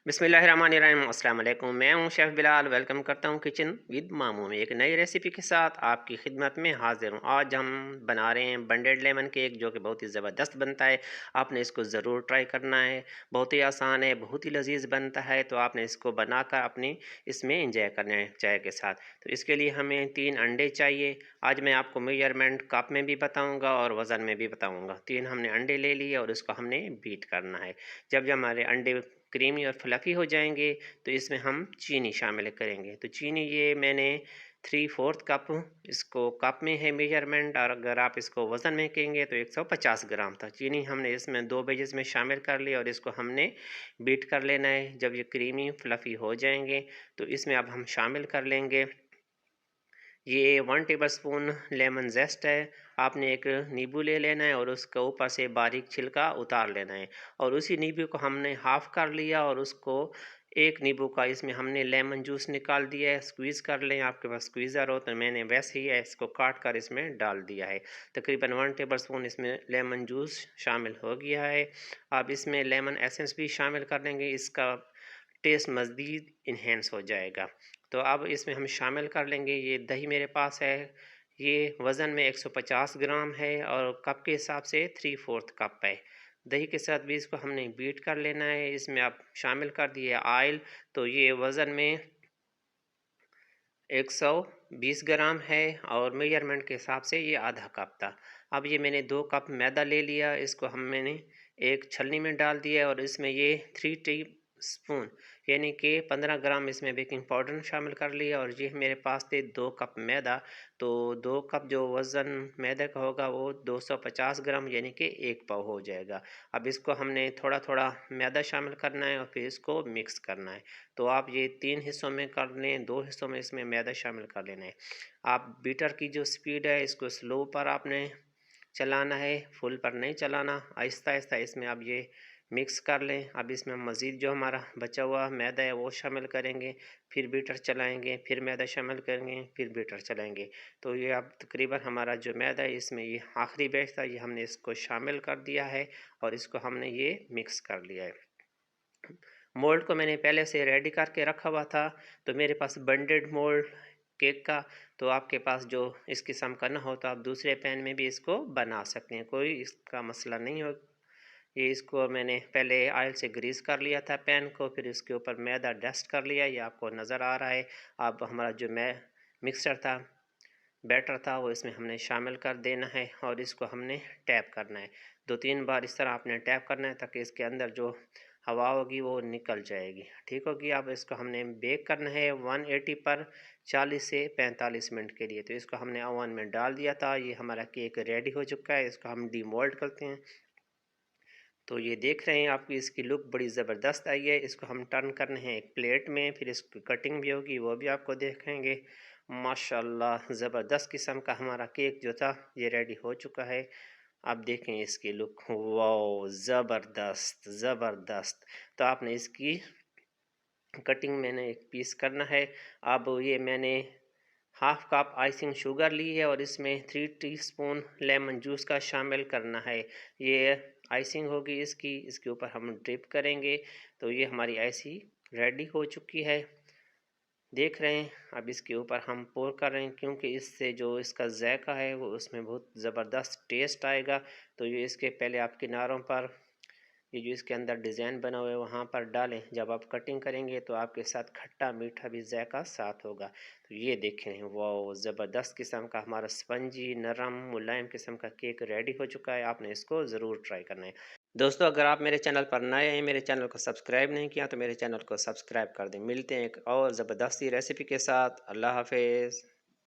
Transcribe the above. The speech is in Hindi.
बिस्मिल्लाहिर्रहमानिर्रहीम। अस्सलाम वालेकुम। मैं हूं शेफ़ बिलाल। वेलकम करता हूं किचन विद मामू में। एक नई रेसिपी के साथ आपकी खिदमत में हाजिर हूं। आज हम बना रहे हैं बंडेड लेमन केक, जो कि बहुत ही ज़बरदस्त बनता है। आपने इसको ज़रूर ट्राई करना है। बहुत ही आसान है, बहुत ही लजीज बनता है। तो आपने इसको बनाकर अपने इसमें इंजॉय करना है चाय के साथ। तो इसके लिए हमें 3 अंडे चाहिए। आज मैं आपको मेजरमेंट कप में भी बताऊँगा और वज़न में भी बताऊँगा। 3 हमने अंडे ले लिए और इसको हमने बीट करना है। जब हमारे अंडे क्रीमी और फ्लफ़ी हो जाएंगे तो इसमें हम चीनी शामिल करेंगे। तो चीनी ये मैंने 3/4 कप, इसको कप में है मेजरमेंट, और अगर आप इसको वज़न में कहेंगे तो 150 ग्राम था। चीनी हमने इसमें 2 बेजेस में शामिल कर लिया और इसको हमने बीट कर लेना है। जब ये क्रीमी फ्लफ़ी हो जाएंगे तो इसमें अब हम शामिल कर लेंगे ये 1 टेबलस्पून लेमन जेस्ट है। आपने एक नींबू ले लेना है और उसके ऊपर से बारीक छिलका उतार लेना है। और उसी नींबू को हमने हाफ़ कर लिया और उसको एक नींबू का इसमें हमने लेमन जूस निकाल दिया है। स्क्वीज़ कर लें, आपके पास स्क्वीज़र हो तो मैंने वैसे ही इसको काट कर इसमें डाल दिया है। तकरीबन 1 टेबलस्पून इसमें लेमन जूस शामिल हो गया है। आप इसमें लेमन एसेंस भी शामिल कर देंगे, इसका टेस्ट मज़ीद इन्हेंस हो जाएगा। तो अब इसमें हम शामिल कर लेंगे ये दही मेरे पास है। ये वज़न में 150 ग्राम है और कप के हिसाब से 3/4 कप है। दही के साथ भी इसको हमने बीट कर लेना है। इसमें आप शामिल कर दिए ऑयल। तो ये वज़न में 120 ग्राम है और मेजरमेंट के हिसाब से ये आधा कप था। अब ये मैंने 2 कप मैदा ले लिया, इसको मैंने एक छलनी में डाल दिया और इसमें ये 3 टी स्पून यानी कि 15 ग्राम इसमें बेकिंग पाउडर शामिल कर लिया। और ये मेरे पास थे 2 कप मैदा। तो 2 कप जो वज़न मैदे का होगा वो 250 ग्राम यानी कि 1 पाव हो जाएगा। अब इसको हमने थोड़ा थोड़ा मैदा शामिल करना है और फिर इसको मिक्स करना है। तो आप ये 3 हिस्सों में कर लें, 2 हिस्सों में इसमें मैदा शामिल कर लेना है। आप बीटर की जो स्पीड है इसको स्लो पर आपने चलाना है, फुल पर नहीं चलाना। आहिस्ता आहिस्ता इसमें आप ये मिक्स कर लें। अब इसमें मज़ीद जो हमारा बचा हुआ मैदा है वो शामिल करेंगे, फिर बीटर चलाएंगे, फिर मैदा शामिल करेंगे, फिर बीटर चलाएंगे। तो ये अब तकरीबन हमारा जो मैदा है इसमें ये आखिरी बैच था, ये हमने इसको शामिल कर दिया है और इसको हमने ये मिक्स कर लिया है। मोल्ड को मैंने पहले से रेडी करके रखा हुआ था। तो मेरे पास बंडेड मोल्ड केक का, तो आपके पास जो इस किस्म का ना हो तो आप दूसरे पैन में भी इसको बना सकते हैं, कोई इसका मसला नहीं हो। ये इसको मैंने पहले ऑयल से ग्रीस कर लिया था पैन को, फिर इसके ऊपर मैदा डस्ट कर लिया, ये आपको नज़र आ रहा है। अब हमारा जो मिक्सचर था, बैटर था, वो इसमें हमने शामिल कर देना है और इसको हमने टैप करना है। 2-3 बार इस तरह आपने टैप करना है ताकि इसके अंदर जो हवा होगी वो निकल जाएगी, ठीक होगी। अब इसको हमने बेक करना है 180 पर 40 से 45 मिनट के लिए। तो इसको हमने ओवन में डाल दिया था। ये हमारा केक रेडी हो चुका है। इसको हम डीमोल्ड करते हैं। तो ये देख रहे हैं आपकी इसकी लुक बड़ी ज़बरदस्त आई है। इसको हम टर्न करने हैं एक प्लेट में, फिर इसकी कटिंग भी होगी वो भी आपको देखेंगे। माशाल्लाह ज़बरदस्त किस्म का हमारा केक जो था ये रेडी हो चुका है। आप देखें इसकी लुक, वाओ ज़बरदस्त ज़बरदस्त। तो आपने इसकी कटिंग मैंने एक पीस करना है। अब ये मैंने हाफ़ कप आइसिंग शुगर ली है और इसमें 3 टीस्पून लेमन जूस का शामिल करना है। ये आइसिंग होगी इसकी, इसके ऊपर हम ड्रिप करेंगे। तो ये हमारी आइसी रेडी हो चुकी है, देख रहे हैं। अब इसके ऊपर हम पोर कर रहे हैं क्योंकि इससे जो इसका जायका है वो उसमें बहुत ज़बरदस्त टेस्ट आएगा। तो ये इसके पहले आप किनारों पर ये जो इसके अंदर डिज़ाइन बना हुआ है वहाँ पर डालें। जब आप कटिंग करेंगे तो आपके साथ खट्टा मीठा भी जायका साथ होगा। तो ये देखें, वाह ज़बरदस्त किस्म का हमारा स्पंजी नरम मुलायम किस्म का केक रेडी हो चुका है। आपने इसको ज़रूर ट्राई करना है। दोस्तों, अगर आप मेरे चैनल पर नए हैं, मेरे चैनल को सब्सक्राइब नहीं किया तो मेरे चैनल को सब्सक्राइब कर दें। मिलते हैं एक और ज़बरदस्ती रेसिपी के साथ। अल्लाह हाफिज़।